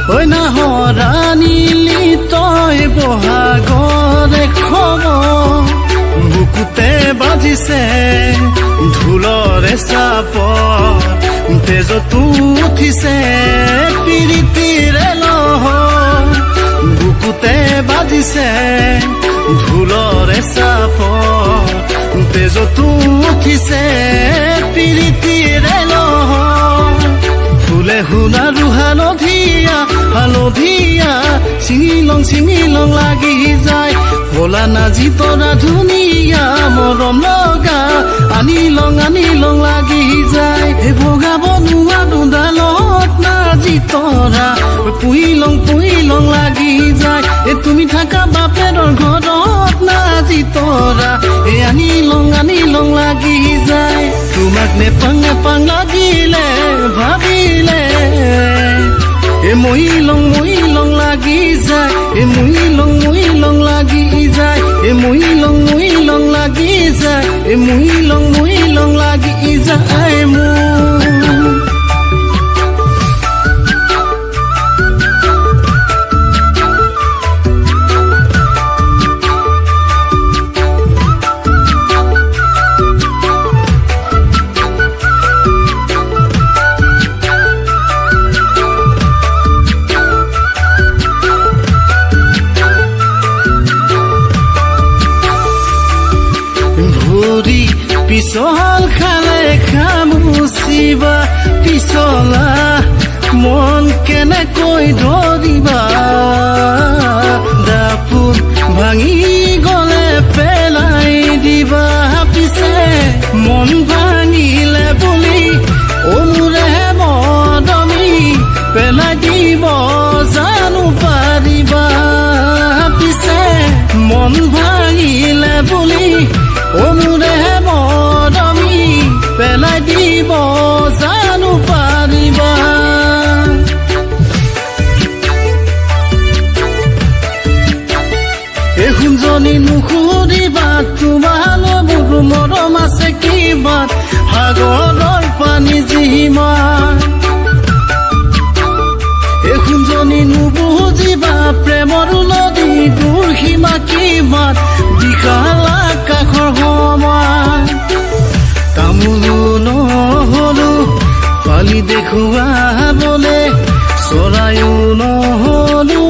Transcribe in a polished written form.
ঐ নাহৰানিলি তই বহাগৰে খবৰ বুকুতে বাজিছে ঢোলৰে চাপৰ তেজতো উঠিছে পিৰিতিৰে লহৰ বুকুতে বাজিছে ঢোলৰে চাপৰ তেজতো উঠিছে পিৰিতিৰে লহৰ ফুলে শুনাৰু হালধীয়া চিঙিলং লাগি যায় ভোলা নাজি তৰা ধুনীয়া মৰম লগা আনিলং লাগি যায় হে বগা বনুৱা দুডালত নাজি তৰা পুইলং লাগি যায় এ তুমি থাকা বাপেৰৰ ঘৰত নাজি তৰা এ আনিলং লাগি যায় তোমাক নেপাং লাগিলে ভাবিলে এ মইলং লাগি যায় এ মইলং লাগি যায় এ মইলং লাগি যায় এ মইলং লাগি যায় মোৰ পিছল খালে খামুচিবা পিছলা মন কেনেকৈ ধৰিবা দাপোন ভাঙি গলে পেলাই দিবা পিছে মন ভাঙিলে বুলি মোৰে মদমি পেলাই দিব জানো পাৰিবা পিছে মন ভাঙিলে বুলি মোৰে মদমি পেলাই দিব জানো পাৰিবা এই শুনজনী নুসুধিবা তোমালৈ বহু মৰম আছে কিবা সাগৰৰ পানী যিমান এই শুনজনী নুবুজিবা প্ৰেমৰ নদী দূৰ সীমা কিমান বিশাল আকাশৰ সমান তামোলো নহলো পালি দেখুৱাবলে চৰায়ো নহলো